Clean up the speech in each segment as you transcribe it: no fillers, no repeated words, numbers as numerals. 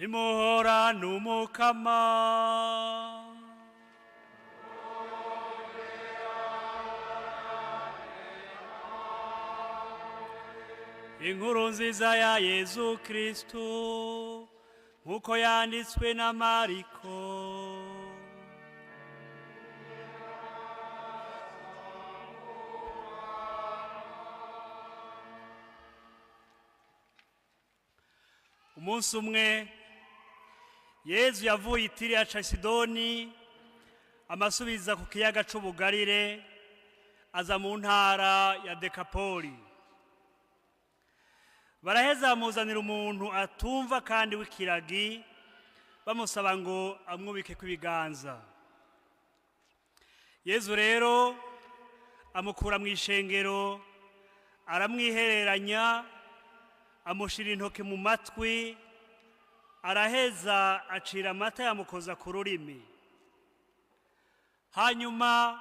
imuhora n'umukama inkuru nziza ya Yezu Kristo nkuko yanditswe na Mariko. Umunsi umwe Yezu yavuye i Tiro ca Sidoni amasubiza ku kiyaga c'Ubugarire aza mu ntara ya Dekapoli. Baraheza bamuzanira umuntu atumva kandi w'ikiragi bamusaba ngo amwubike kw'ibiganza. Yezu rero amukura mu ishengero aramwihereranya amushira intoke mu matwi araheza acira amata yamukoza ku rurimi. Hanyuma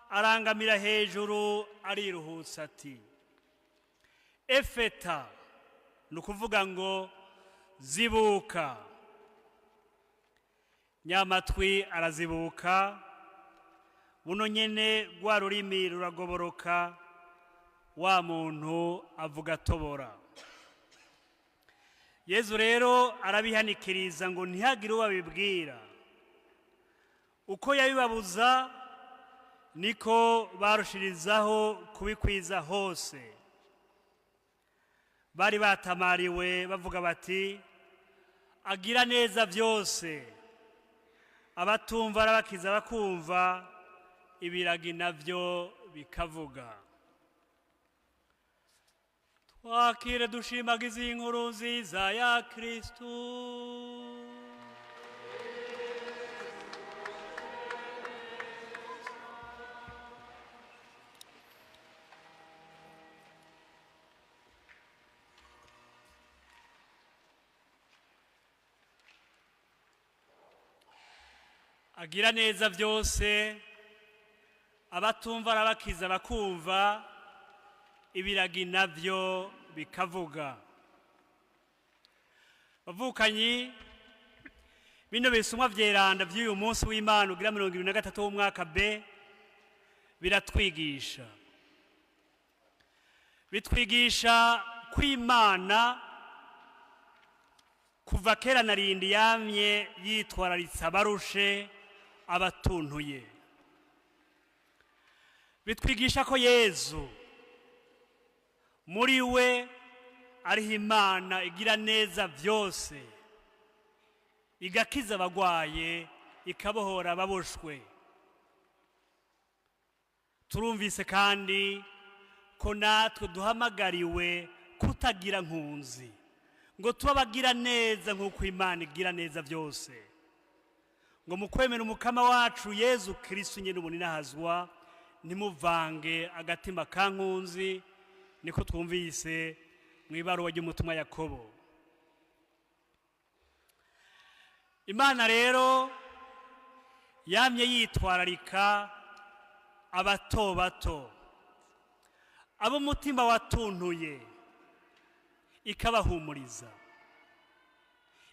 arangamira hejuru ariruhutsa ati Efeta, nukuvuga ngo zibuka. Nyamatwi arazibuka, buno nyene rwa rurimi ruragoboroka, wa muntu avuga tobora. Yezu rero arabihanikiriza ngo ntihagire uwabibwira. Uko yabibabuza niko barushirizaho kubikwiza hose. Bari batamariwe bavuga bati agira neza byose, abatumva arabakiza bakumva, ibiragi navyo bikavuga. Twakire dushimagiza inkuru nziza ya Kristo. Agira neza byose, abatumva arabakiza bakumva, ibiragi navyo bikavuga. Bavukanyi, bino bisumwa vyeranda vy'uyu munsi w'Imana ugira 23 w'umwaka B biratwigisha. Bitwigisha kw'Imana kuva kera na rindi yamye yitwararitsa abarushe abatuntuye. Bitwigisha ko Yezu muri we ariho Imana igira neza byose, igakiza abagwaye, ikabohora ababoshwe. Turumvise kandi ko natwe duhamagariwe kutagira nkunzi, ngo tubabagira neza nk'uko Imana igira neza byose. Ngo mukwemera umukama wacu Yezu Kristo nyene ubuninahazwa, ntimuvange agatima ka nkunzi, niko twumvise mw'ibaruwa ry'umutumwa Yakobo. Imana rero yamye yitwararika abato bato, abo umutima watuntuye ikabahumuriza,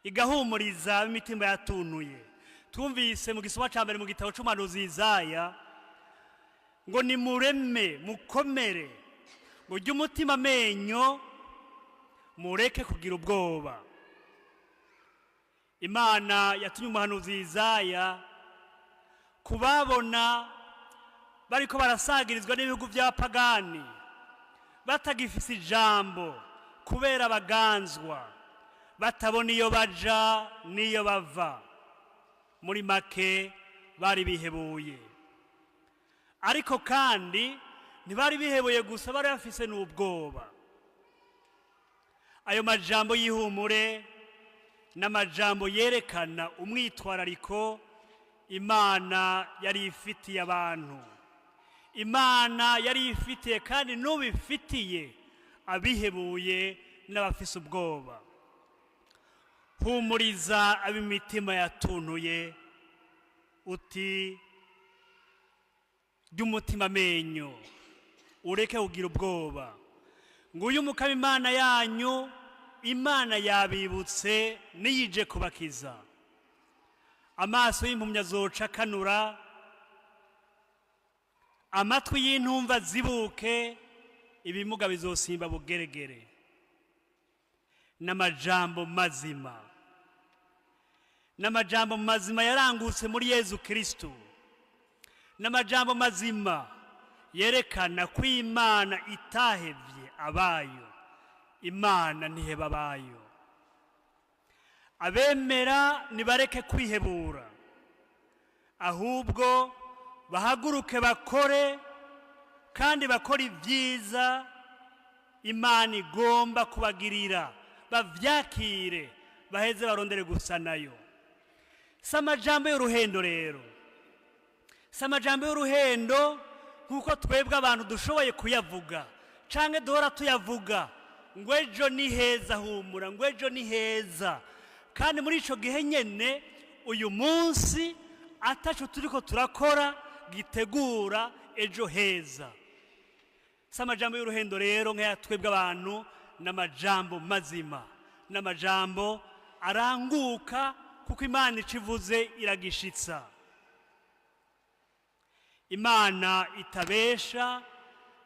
igahumuriza imitima yatuntuye. Twumvise mu gisoma ca mbere mu gitabo c'umuhanuzi Yesaya ngo nimureme mukomere, ngo jya umutima amenyo mureke kugira ubwoba. Imana yatumye umuhanuzi Yesaya kubabona bariko barasagirizwa n'ibihugu vya pagani, batagifise ijambo kubera baganzwa, batabona iyo baja n'iyo bava. Muri make bari bihebuye. Ariko kandi ntibari bihebuye gusa, bari bafise n'ubwoba. Ayo majambo y'ihumure n'amajambo yerekana umwitwarariko Imana yari ifitiye abantu. Imana yari ifitiye kandi n'ubifitiye abihebuye n'abafise ubwoba. Humuriza ab'imitima yatuntuye uti ry'umutima amenyo ureke kugira ubwoba. Nguyu umukama Imana yanyu imana yabibutse niyije kubakiza. Amaso y'impumyi azoca akanura, amatwi y'intumva zibuke, ibimuga bizosimba bugeregere. N'amajambo mazima, n'amajambo mazima yarangutse muri Yezu Kristo, n'amajambo mazima yerekana ko Imana itahevye abayo, Imana ntiheba abayo. Abemera nibareke kwihebura, ahubwo bahaguruke bakore, kandi bakora ibyiza Imana igomba kubagirira, bavyakire, baheze barondere gusa nayo. Si amajambo y'uruhendo rero, si amajambo y'uruhendo nk'uko twebwe abantu dushoboye kuyavuga canke duhora tuyavuga ngo ejo ni heza, humura ngo ejo ni heza, kandi muri ico gihe nyene uyu munsi ataco turiko turakora gitegura ejo heza. Si amajambo y'uruhendo rero nk'aya twebwe abantu, n'amajambo mazima, n'amajambo aranguka, kuko Imana icivuze iragishitsa. Imana itabesha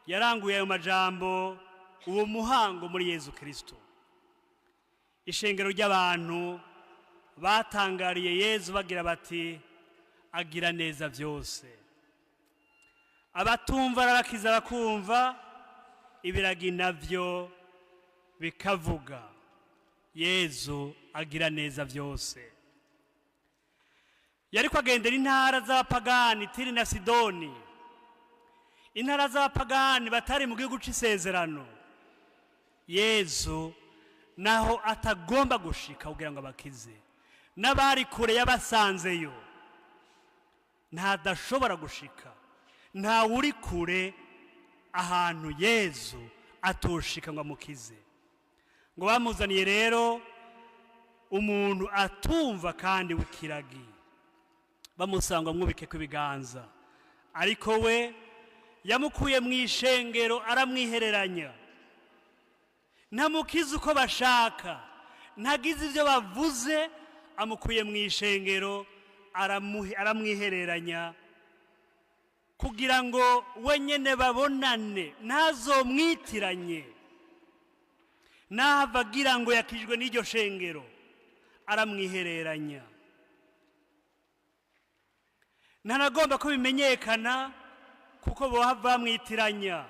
yaranguye ayo majambo uwo muhango muri Yezu Kristo. Ishengero ry'abantu batangariye Yezu bagira bati agira neza byose. Abatumva arabakiza bakumva, ibiragi navyo bikavuga. Yezu agira neza byose. Yariko agendera intara z'abapagani, Tiri na Sidoni, intara z'abapagani batari mu gihugu c'isezerano. Yezu naho atagomba gushika kugira ngo abakize, n'abari kure yabasanzeyo, ntadashobora gushika. Nta uri kure ahantu Yezu atoshika ngo amukize. Ngo bamuzaniye rero umuntu atumva kandi w'ikiragi, bamusanga mwubike kw'ibiganza, ariko we yamukuye mu ishengero aramwihereranya. Ntamukiza uko bashaka, ntagize ibyo bavuze, amukuye mu ishengero aramwihereranya kugira ngo wenyene babonane, ntazomwitiranye. Nahava agira ngo yakijwe n'iryo shengero, aramwihereranya. Ntanagomba ko bimenyekana, kuko bohava bamwitiranya,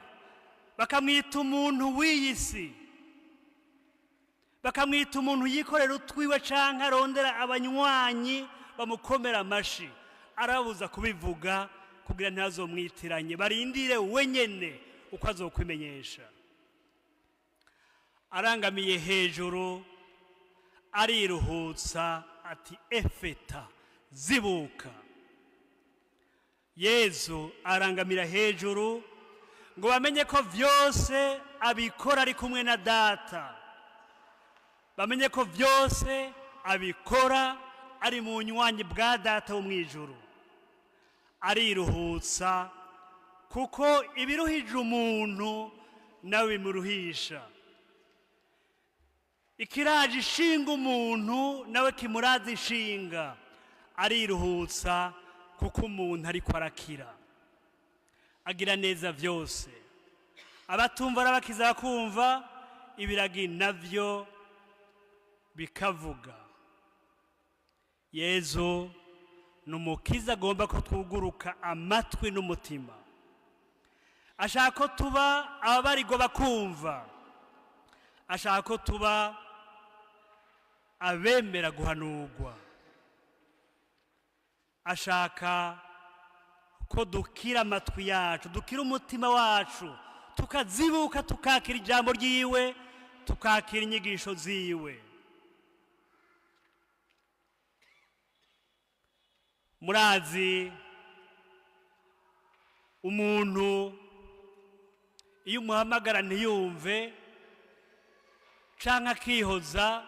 bakamwita umuntu w'iyisi, bakamwita umuntu yikorera utwiwe canke arondera abanywanyi bamukomera amashi. Arabuza kubivuga kugira ntazomwitiranye, barindire wenyene uko azokwimenyesha. Arangamiye hejuru ariruhutsa ati efeta, zibuka. Yezu arangamira hejuru ngo bamenye ko vyose abikora ari kumwe na Data, bamenye ko vyose abikora ari mu nywanyi bwa Data wo mwijuru. Ariruhutsa kuko ibiruhije umuntu nawe bimuruhisha, ikiraje ishinga umuntu nawe kimuraza ishinga. Ariruhutsa kuko umuntu ariko arakira, agira neza byose. Abatumva arabakiza bakumva, ibiragi navyo bikavuga. Yezu numukiza agomba ko twuguruka amatwi n'umutima. Ashaka ko tuba ababarigwa bakumva, ashaka ko tuba abemera guhanurwa, ashaka ko dukira amatwi yacu, dukira umutima wacu, tukazibuka, tukakira ijambo ryiwe, tukakira inyigisho ziwe. Murazi umuntu iyo umuhamagara ntiyumve canke akihoza,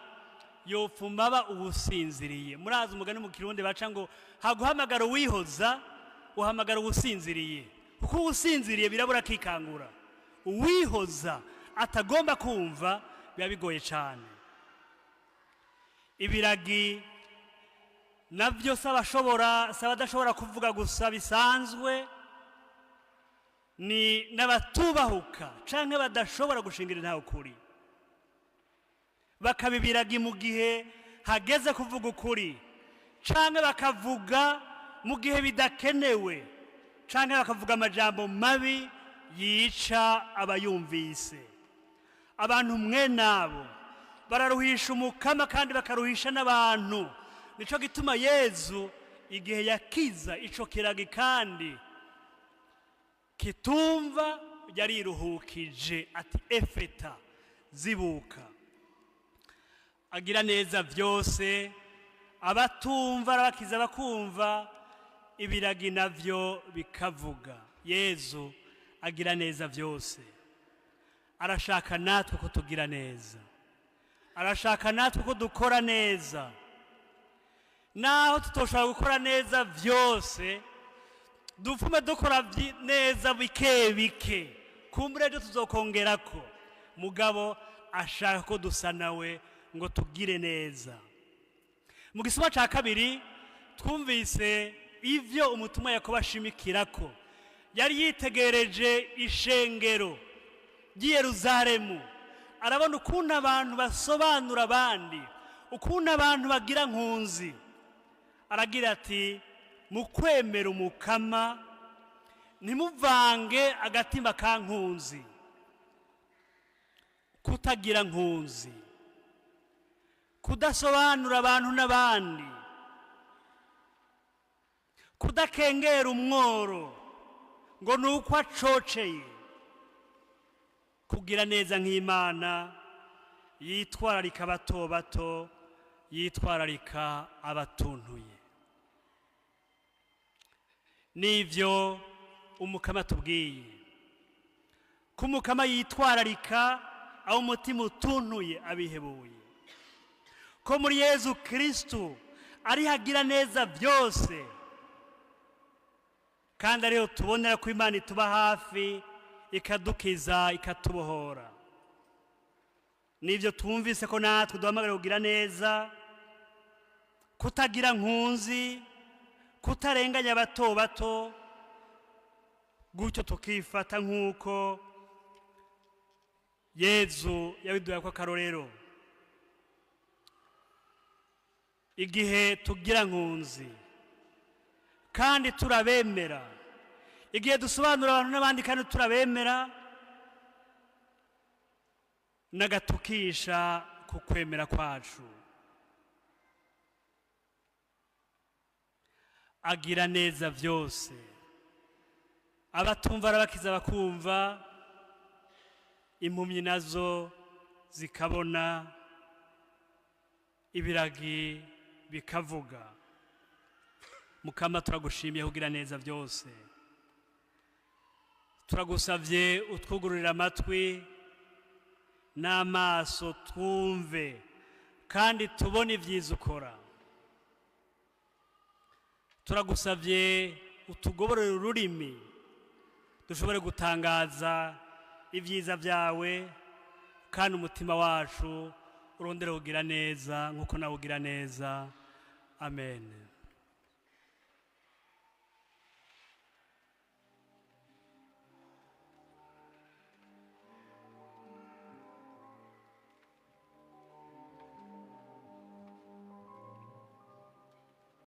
yopfuma aba ubusinziriye. Murazi umugani mu Kirundi baca ngo haguhamagara uwihoza, uhamagara ubusinziriye, kuko ubusinziriye birabura akikangura. Uwihoza atagomba kumva biba bigoye cyane. ibiragi nabyo si abadashobora kuvuga gusa bisanzwe, ni n'abatubahuka canke badashobora gushingira ntawe ukuri, bakaba ibiragi mu gihe hageze kuvuga ukuri, canke bakavuga mu gihe bidakenewe, canke bakavuga amajambo mabi yica abayumvise. Abantu mwe nabo bararuhisha umukama kandi bakaruhisha n'abantu. Nico gituma Yezu igihe yakiza ico kiragi kandi kitumva yariruhukije ati efeta, zibuka. Agira neza vyose, abatumva arabakiza bakumva, ibiragi navyo bikavuga. Yezu agira neza vyose, arashaka natwe ko tugira neza, arashaka natwe ko dukora neza. Naho tutoshobora gukora neza vyose, dupfume dukora neza bike bike, kumbure ejo tuzokongerako. Mugabo ashaka ko dusa nawe ngo tugire neza. Mu gisoma ca kabiri twumvise ivyo umutumwa Yakobo ashimikirako. Yari yitegereje ishengero ry'i Yerusalemu, arabona ukuntu abantu basobanura abandi, ukuntu abantu bagira nkunzi. Aragira ati, mu kwemera umukama ntimuvange agatima ka nkunzi. Kutagira nkunzi, kudasobanura abantu n'abandi, kudakengera umworo ngo nuko acoceye, kugira neza nk'Imana, yitwararika abato bato, yitwararika abatuntuye. Nivyo umukama tubwiye, ko umukama yitwararika aho umutima utuntuye abihebuye, ko muri Yezu Kristu ari hagira neza vyose, kandi ariho tubonera ko Imana ituba hafi ikadukiza ikatubohora. Nivyo twumvise ko natwe duhamagara kugira neza, kutagira nkunzi, kutarenganya abato bato, gutyo tukifata nk'uko Yezu yabiduhaye ko akarorero. Igihe tugira nkunzi kandi turabemera, igihe dusobanura abantu n'abandi kandi turabemera, nagatukisha ku kwemera kwacu. Agira neza vyose, abatumva arabakiza bakumva, impumyi nazo zikabona, ibiragi bikavuga. Mukama turagushimiye kugira neza vyose, turagusavye utwugururira amatwi n'amaso twumve kandi tubone ivyiza ukora. Turagusavye utugoborere ururimi dushobore gutangaza ivyiza vyawe, kandi umutima wacu urondere kugira neza nk'uko nawe ugira neza. Amen.